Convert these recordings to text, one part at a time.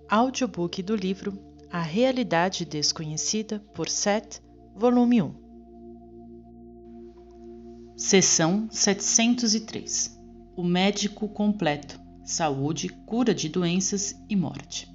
Audiobook do livro A Realidade Desconhecida, por Seth, volume 1. Seção 703. O médico completo. Saúde, cura de doenças e morte.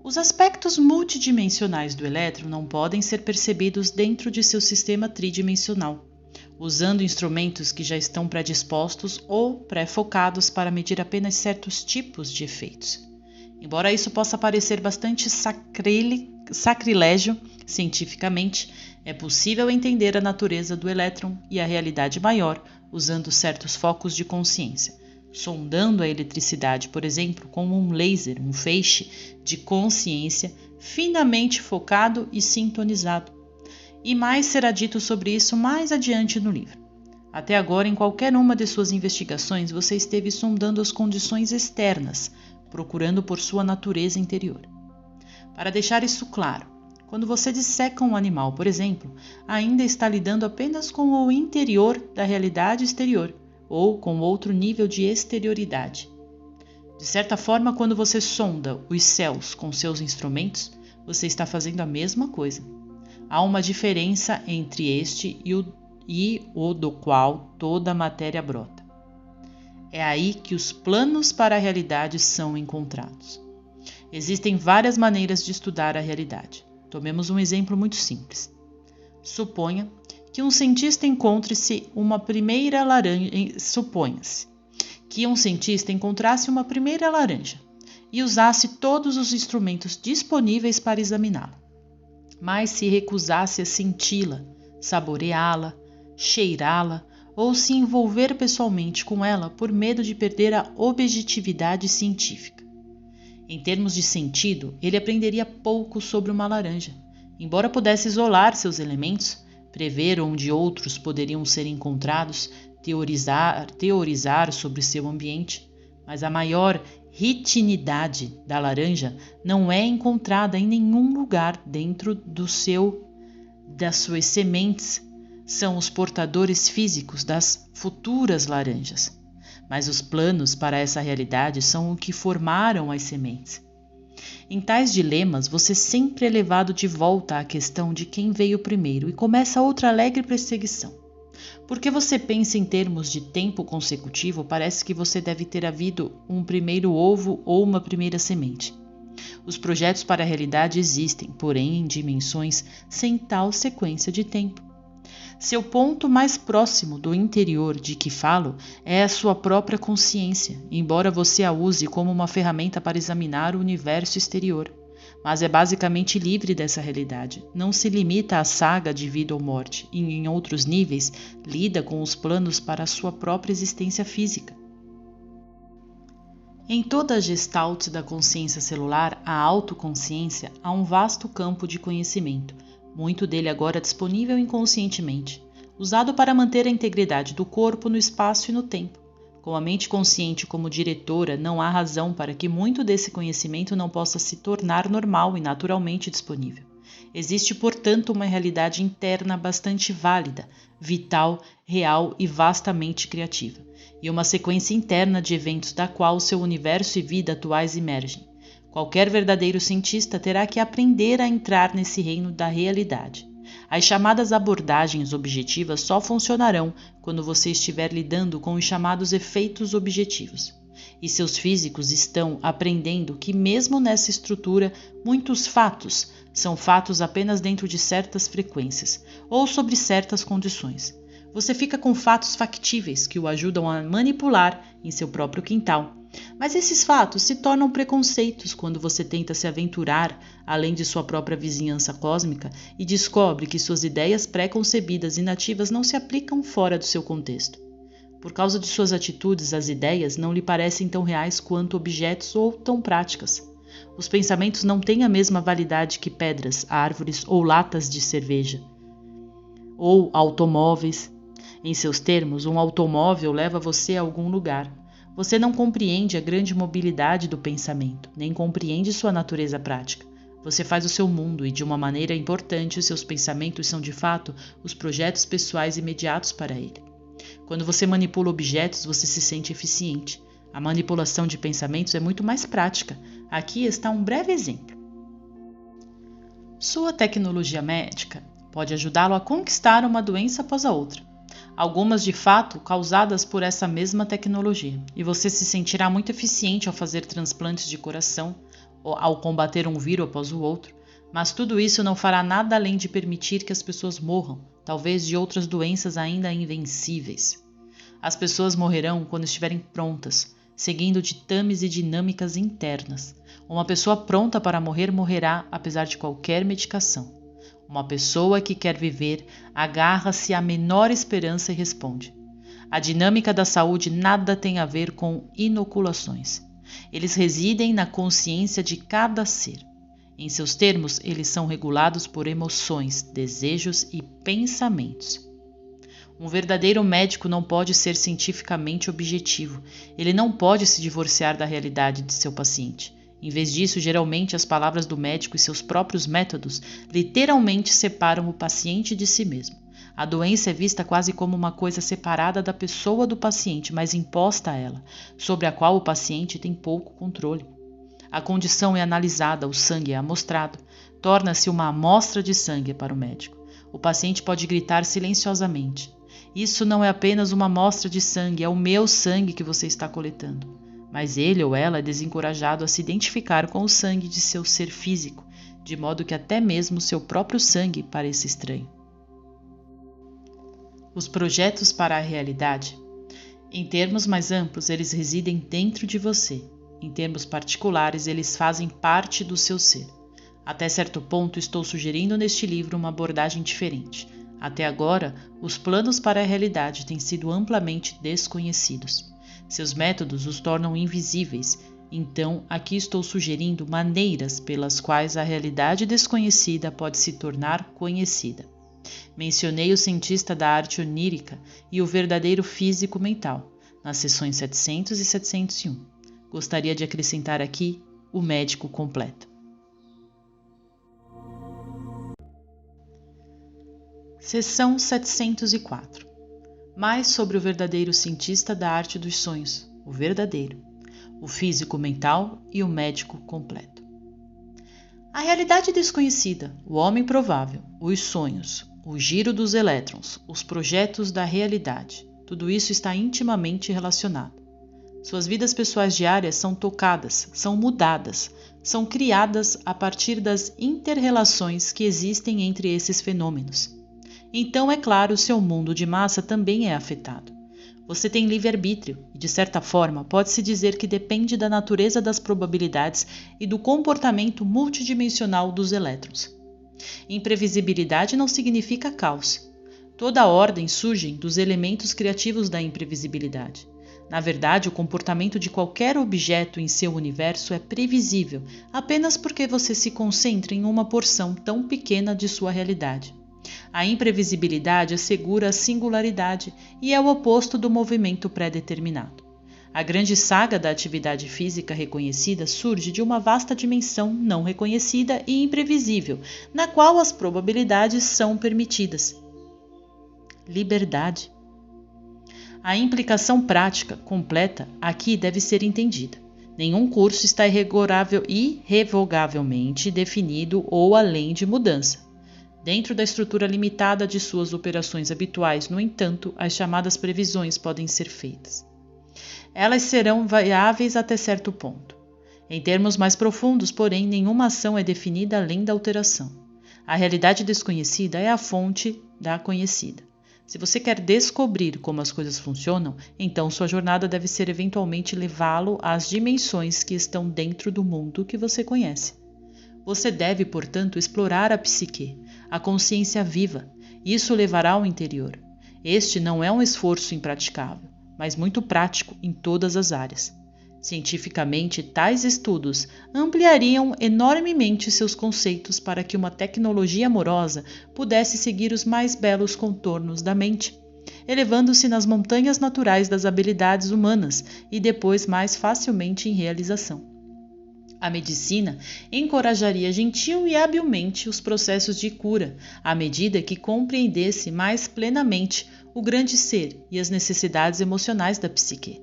Os aspectos multidimensionais do elétron não podem ser percebidos dentro de seu sistema tridimensional, usando instrumentos que já estão predispostos ou pré-focados para medir apenas certos tipos de efeitos. Embora isso possa parecer bastante sacrilégio, cientificamente, é possível entender a natureza do elétron e a realidade maior usando certos focos de consciência, sondando a eletricidade, por exemplo, com um laser, um feixe de consciência finamente focado e sintonizado. E mais será dito sobre isso mais adiante no livro. Até agora, em qualquer uma de suas investigações, você esteve sondando as condições externas, procurando por sua natureza interior. Para deixar isso claro, quando você disseca um animal, por exemplo, ainda está lidando apenas com o interior da realidade exterior, ou com outro nível de exterioridade. De certa forma, quando você sonda os céus com seus instrumentos, você está fazendo a mesma coisa. Há uma diferença entre este e o do qual toda a matéria brota. É aí que os planos para a realidade são encontrados. Existem várias maneiras de estudar a realidade. Tomemos um exemplo muito simples. Suponha que um cientista encontrasse uma primeira laranja e usasse todos os instrumentos disponíveis para examiná-la, mas se recusasse a senti-la, saboreá-la, cheirá-la ou se envolver pessoalmente com ela por medo de perder a objetividade científica. Em termos de sentido, ele aprenderia pouco sobre uma laranja, embora pudesse isolar seus elementos, prever onde outros poderiam ser encontrados, teorizar sobre seu ambiente, mas a maior ritinidade da laranja não é encontrada em nenhum lugar dentro das suas sementes. São os portadores físicos das futuras laranjas, mas os planos para essa realidade são o que formaram as sementes. Em tais dilemas, você sempre é levado de volta à questão de quem veio primeiro e começa outra alegre perseguição. Porque você pensa em termos de tempo consecutivo, parece que você deve ter havido um primeiro ovo ou uma primeira semente. Os projetos para a realidade existem, porém em dimensões sem tal sequência de tempo. Seu ponto mais próximo do interior de que falo é a sua própria consciência, embora você a use como uma ferramenta para examinar o universo exterior. Mas é basicamente livre dessa realidade, não se limita à saga de vida ou morte e, em outros níveis, lida com os planos para a sua própria existência física. Em toda a gestalt da consciência celular, a autoconsciência, há um vasto campo de conhecimento, muito dele agora disponível inconscientemente, usado para manter a integridade do corpo no espaço e no tempo. Com a mente consciente como diretora, não há razão para que muito desse conhecimento não possa se tornar normal e naturalmente disponível. Existe, portanto, uma realidade interna bastante válida, vital, real e vastamente criativa, e uma sequência interna de eventos da qual seu universo e vida atuais emergem. Qualquer verdadeiro cientista terá que aprender a entrar nesse reino da realidade. As chamadas abordagens objetivas só funcionarão quando você estiver lidando com os chamados efeitos objetivos. E seus físicos estão aprendendo que, mesmo nessa estrutura, muitos fatos são fatos apenas dentro de certas frequências ou sobre certas condições. Você fica com fatos factíveis que o ajudam a manipular em seu próprio quintal. Mas esses fatos se tornam preconceitos quando você tenta se aventurar além de sua própria vizinhança cósmica e descobre que suas ideias pré-concebidas e nativas não se aplicam fora do seu contexto. Por causa de suas atitudes, as ideias não lhe parecem tão reais quanto objetos ou tão práticas. Os pensamentos não têm a mesma validade que pedras, árvores ou latas de cerveja. Ou automóveis. Em seus termos, um automóvel leva você a algum lugar. Você não compreende a grande mobilidade do pensamento, nem compreende sua natureza prática. Você faz o seu mundo e, de uma maneira importante, os seus pensamentos são, de fato, os projetos pessoais imediatos para ele. Quando você manipula objetos, você se sente eficiente. A manipulação de pensamentos é muito mais prática. Aqui está um breve exemplo. Sua tecnologia médica pode ajudá-lo a conquistar uma doença após a outra. Algumas, de fato, causadas por essa mesma tecnologia, e você se sentirá muito eficiente ao fazer transplantes de coração ou ao combater um vírus após o outro, mas tudo isso não fará nada além de permitir que as pessoas morram, talvez de outras doenças ainda invencíveis. As pessoas morrerão quando estiverem prontas, seguindo ditames e dinâmicas internas. Uma pessoa pronta para morrer morrerá apesar de qualquer medicação. Uma pessoa que quer viver agarra-se à menor esperança e responde. A dinâmica da saúde nada tem a ver com inoculações. Eles residem na consciência de cada ser. Em seus termos, eles são regulados por emoções, desejos e pensamentos. Um verdadeiro médico não pode ser cientificamente objetivo. Ele não pode se divorciar da realidade de seu paciente. Em vez disso, geralmente as palavras do médico e seus próprios métodos literalmente separam o paciente de si mesmo. A doença é vista quase como uma coisa separada da pessoa do paciente, mas imposta a ela, sobre a qual o paciente tem pouco controle. A condição é analisada, o sangue é amostrado, torna-se uma amostra de sangue para o médico. O paciente pode gritar silenciosamente: "Isso não é apenas uma amostra de sangue, é o meu sangue que você está coletando." Mas ele ou ela é desencorajado a se identificar com o sangue de seu ser físico, de modo que até mesmo seu próprio sangue pareça estranho. Os projetos para a realidade. Em termos mais amplos, eles residem dentro de você. Em termos particulares, eles fazem parte do seu ser. Até certo ponto, estou sugerindo neste livro uma abordagem diferente. Até agora, os planos para a realidade têm sido amplamente desconhecidos. Seus métodos os tornam invisíveis, então aqui estou sugerindo maneiras pelas quais a realidade desconhecida pode se tornar conhecida. Mencionei o cientista da arte onírica e o verdadeiro físico mental, nas sessões 700 e 701. Gostaria de acrescentar aqui o médico completo. Seção 704. Mais sobre o verdadeiro cientista da arte dos sonhos, o verdadeiro, o físico mental e o médico completo. A realidade desconhecida, o homem provável, os sonhos, o giro dos elétrons, os projetos da realidade, tudo isso está intimamente relacionado. Suas vidas pessoais diárias são tocadas, são mudadas, são criadas a partir das inter-relações que existem entre esses fenômenos. Então, é claro, seu mundo de massa também é afetado. Você tem livre-arbítrio e, de certa forma, pode-se dizer que depende da natureza das probabilidades e do comportamento multidimensional dos elétrons. Imprevisibilidade não significa caos. Toda a ordem surge dos elementos criativos da imprevisibilidade. Na verdade, o comportamento de qualquer objeto em seu universo é previsível apenas porque você se concentra em uma porção tão pequena de sua realidade. A imprevisibilidade assegura a singularidade e é o oposto do movimento pré-determinado. A grande saga da atividade física reconhecida surge de uma vasta dimensão não reconhecida e imprevisível, na qual as probabilidades são permitidas. Liberdade. A implicação prática completa aqui deve ser entendida. Nenhum curso está irrevogavelmente definido ou além de mudança. Dentro da estrutura limitada de suas operações habituais, no entanto, as chamadas previsões podem ser feitas. Elas serão viáveis até certo ponto. Em termos mais profundos, porém, nenhuma ação é definida além da alteração. A realidade desconhecida é a fonte da conhecida. Se você quer descobrir como as coisas funcionam, então sua jornada deve ser eventualmente levá-lo às dimensões que estão dentro do mundo que você conhece. Você deve, portanto, explorar a psique, a consciência viva. Isso levará ao interior. Este não é um esforço impraticável, mas muito prático em todas as áreas. Cientificamente, tais estudos ampliariam enormemente seus conceitos para que uma tecnologia amorosa pudesse seguir os mais belos contornos da mente, elevando-se nas montanhas naturais das habilidades humanas e depois mais facilmente em realização. A medicina encorajaria gentil e habilmente os processos de cura, à medida que compreendesse mais plenamente o grande ser e as necessidades emocionais da psique.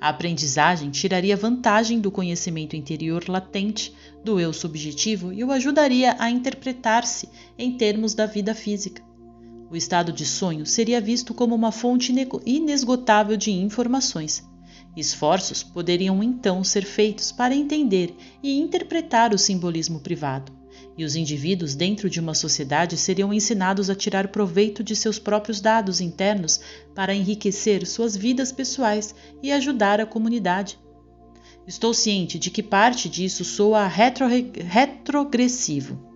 A aprendizagem tiraria vantagem do conhecimento interior latente, do eu subjetivo e o ajudaria a interpretar-se em termos da vida física. O estado de sonho seria visto como uma fonte inesgotável de informações. Esforços poderiam então ser feitos para entender e interpretar o simbolismo privado, e os indivíduos dentro de uma sociedade seriam ensinados a tirar proveito de seus próprios dados internos para enriquecer suas vidas pessoais e ajudar a comunidade. Estou ciente de que parte disso soa retrogressivo,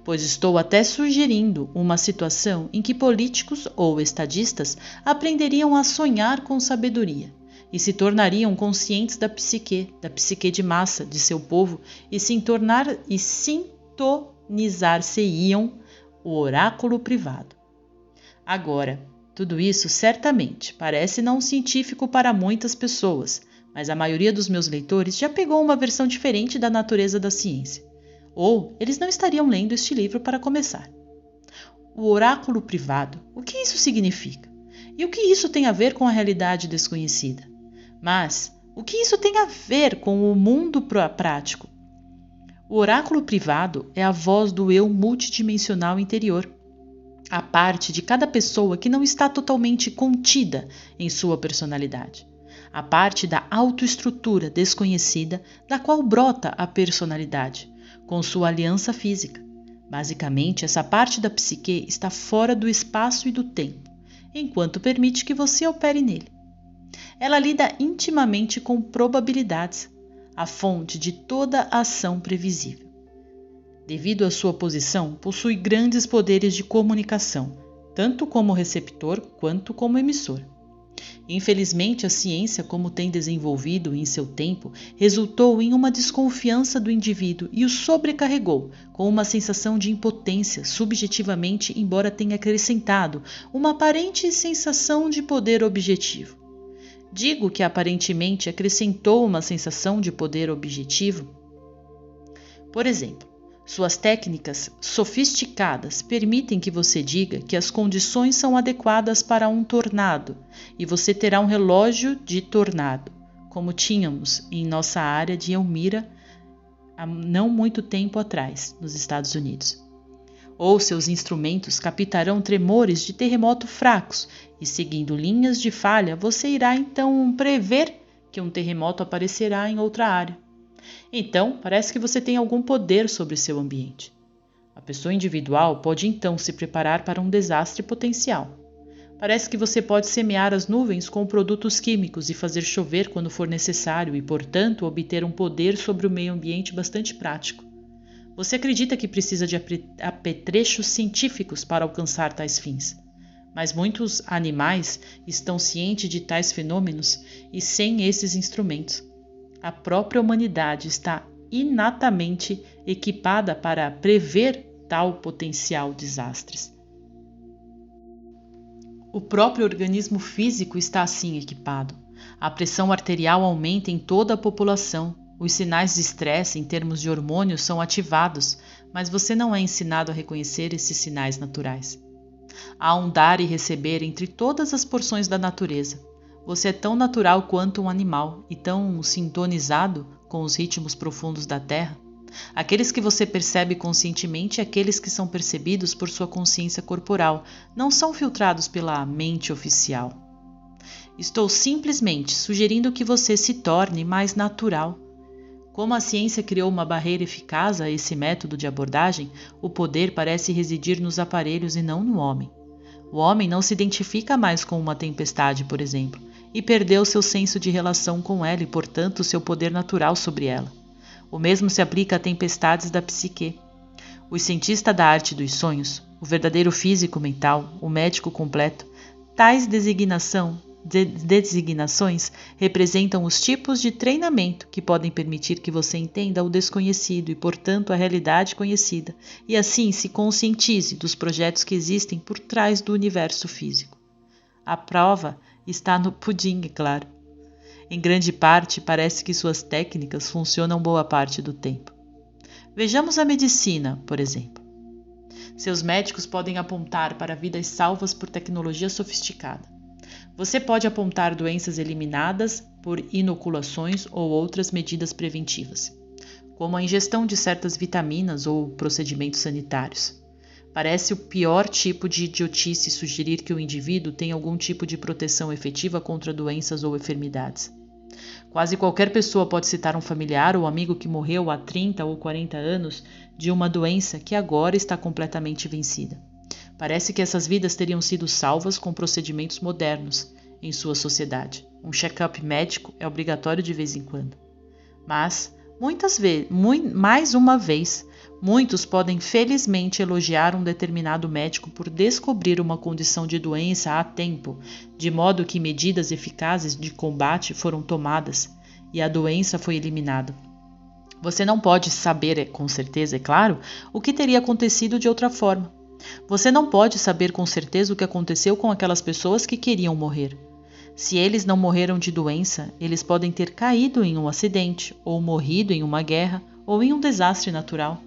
pois estou até sugerindo uma situação em que políticos ou estadistas aprenderiam a sonhar com sabedoria e se tornariam conscientes da psique de massa de seu povo e sintonizar-se-iam o oráculo privado. Agora, tudo isso certamente parece não científico para muitas pessoas, mas a maioria dos meus leitores já pegou uma versão diferente da natureza da ciência. Ou eles não estariam lendo este livro para começar. O oráculo privado, o que isso significa? E o que isso tem a ver com a realidade desconhecida? Mas, o que isso tem a ver com o mundo prático? O oráculo privado é a voz do eu multidimensional interior, a parte de cada pessoa que não está totalmente contida em sua personalidade, a parte da autoestrutura desconhecida da qual brota a personalidade, com sua aliança física. Basicamente, essa parte da psique está fora do espaço e do tempo, enquanto permite que você opere nele. Ela lida intimamente com probabilidades, a fonte de toda ação previsível. Devido à sua posição, possui grandes poderes de comunicação, tanto como receptor quanto como emissor. Infelizmente, a ciência, como tem desenvolvido em seu tempo, resultou em uma desconfiança do indivíduo e o sobrecarregou com uma sensação de impotência subjetivamente, embora tenha acrescentado uma aparente sensação de poder objetivo. Digo que aparentemente acrescentou uma sensação de poder objetivo. Por exemplo, suas técnicas sofisticadas permitem que você diga que as condições são adequadas para um tornado e você terá um relógio de tornado, como tínhamos em nossa área de Elmira há não muito tempo atrás, nos Estados Unidos. Ou seus instrumentos captarão tremores de terremoto fracos e, seguindo linhas de falha, você irá então prever que um terremoto aparecerá em outra área. Então, parece que você tem algum poder sobre seu ambiente. A pessoa individual pode então se preparar para um desastre potencial. Parece que você pode semear as nuvens com produtos químicos e fazer chover quando for necessário e, portanto, obter um poder sobre o meio ambiente bastante prático. Você acredita que precisa de apetrechos científicos para alcançar tais fins. Mas muitos animais estão cientes de tais fenômenos e sem esses instrumentos. A própria humanidade está inatamente equipada para prever tal potencial desastres. O próprio organismo físico está assim equipado. A pressão arterial aumenta em toda a população. Os sinais de estresse em termos de hormônios são ativados, mas você não é ensinado a reconhecer esses sinais naturais. Há um dar e receber entre todas as porções da natureza. Você é tão natural quanto um animal e tão sintonizado com os ritmos profundos da Terra. Aqueles que você percebe conscientemente e aqueles que são percebidos por sua consciência corporal não são filtrados pela mente oficial. Estou simplesmente sugerindo que você se torne mais natural. Como a ciência criou uma barreira eficaz a esse método de abordagem, o poder parece residir nos aparelhos e não no homem. O homem não se identifica mais com uma tempestade, por exemplo, e perdeu seu senso de relação com ela e, portanto, seu poder natural sobre ela. O mesmo se aplica a tempestades da psique. O cientista da arte dos sonhos, o verdadeiro físico mental, o médico completo, tais designações representam os tipos de treinamento que podem permitir que você entenda o desconhecido e, portanto, a realidade conhecida, e assim se conscientize dos projetos que existem por trás do universo físico. A prova está no pudim, é claro. Em grande parte, parece que suas técnicas funcionam boa parte do tempo. Vejamos a medicina, por exemplo. Seus médicos podem apontar para vidas salvas por tecnologia sofisticada. Você pode apontar doenças eliminadas por inoculações ou outras medidas preventivas, como a ingestão de certas vitaminas ou procedimentos sanitários. Parece o pior tipo de idiotice sugerir que o indivíduo tem algum tipo de proteção efetiva contra doenças ou enfermidades. Quase qualquer pessoa pode citar um familiar ou amigo que morreu há 30 ou 40 anos de uma doença que agora está completamente vencida. Parece que essas vidas teriam sido salvas com procedimentos modernos em sua sociedade. Um check-up médico é obrigatório de vez em quando. Mas, mais uma vez, muitos podem felizmente elogiar um determinado médico por descobrir uma condição de doença a tempo, de modo que medidas eficazes de combate foram tomadas e a doença foi eliminada. Você não pode saber, com certeza, é claro, o que teria acontecido de outra forma. Você não pode saber com certeza o que aconteceu com aquelas pessoas que queriam morrer. Se eles não morreram de doença, eles podem ter caído em um acidente, ou morrido em uma guerra, ou em um desastre natural.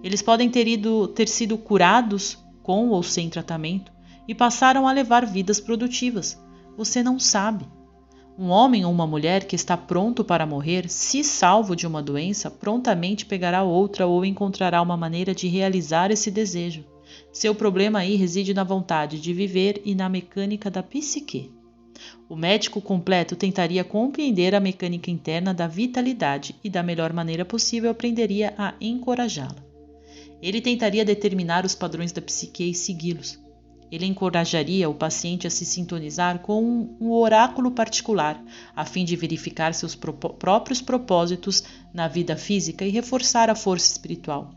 Eles podem ter sido curados com ou sem tratamento e passaram a levar vidas produtivas. Você não sabe. Um homem ou uma mulher que está pronto para morrer, se salvo de uma doença, prontamente pegará outra ou encontrará uma maneira de realizar esse desejo. Seu problema aí reside na vontade de viver e na mecânica da psique. O médico completo tentaria compreender a mecânica interna da vitalidade e, da melhor maneira possível, aprenderia a encorajá-la. Ele tentaria determinar os padrões da psique e segui-los. Ele encorajaria o paciente a se sintonizar com um oráculo particular, a fim de verificar seus próprios propósitos na vida física e reforçar a força espiritual.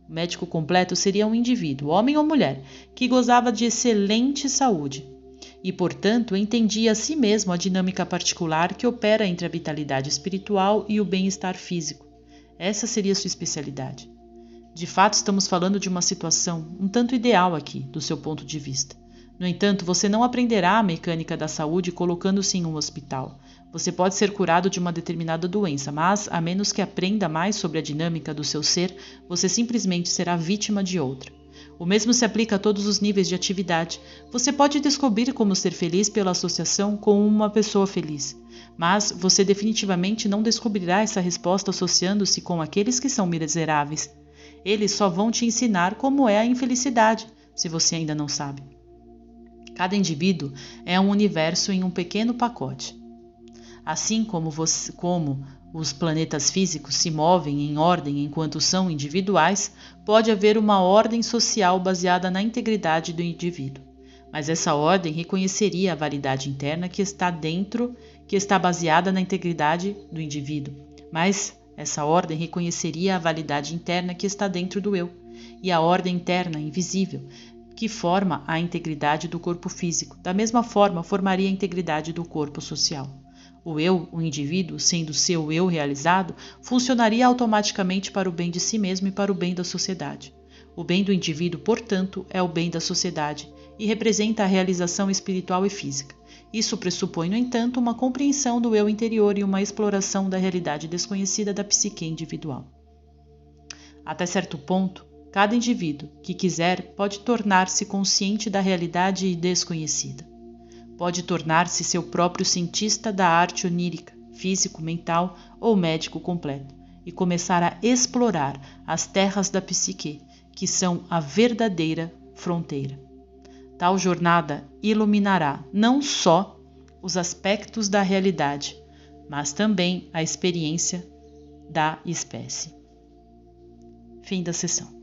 O médico completo seria um indivíduo, homem ou mulher, que gozava de excelente saúde e, portanto, entendia a si mesmo a dinâmica particular que opera entre a vitalidade espiritual e o bem-estar físico. Essa seria sua especialidade. De fato, estamos falando de uma situação um tanto ideal aqui, do seu ponto de vista. No entanto, você não aprenderá a mecânica da saúde colocando-se em um hospital. Você pode ser curado de uma determinada doença, mas, a menos que aprenda mais sobre a dinâmica do seu ser, você simplesmente será vítima de outra. O mesmo se aplica a todos os níveis de atividade. Você pode descobrir como ser feliz pela associação com uma pessoa feliz, mas você definitivamente não descobrirá essa resposta associando-se com aqueles que são miseráveis. Eles só vão te ensinar como é a infelicidade, se você ainda não sabe. Cada indivíduo é um universo em um pequeno pacote. Assim como os planetas físicos se movem em ordem enquanto são individuais, pode haver uma ordem social baseada na integridade do indivíduo. Mas essa ordem reconheceria a validade interna que está baseada na integridade do indivíduo. Mas essa ordem reconheceria a validade interna que está dentro do eu, e a ordem interna invisível, que forma a integridade do corpo físico, da mesma forma formaria a integridade do corpo social. O eu, o indivíduo, sendo seu eu realizado, funcionaria automaticamente para o bem de si mesmo e para o bem da sociedade. O bem do indivíduo, portanto, é o bem da sociedade e representa a realização espiritual e física. Isso pressupõe, no entanto, uma compreensão do eu interior e uma exploração da realidade desconhecida da psique individual. Até certo ponto, cada indivíduo que quiser pode tornar-se consciente da realidade desconhecida. Pode tornar-se seu próprio cientista da arte onírica, físico, mental ou médico completo, e começar a explorar as terras da psique, que são a verdadeira fronteira. Tal jornada iluminará não só os aspectos da realidade, mas também a experiência da espécie. Fim da sessão.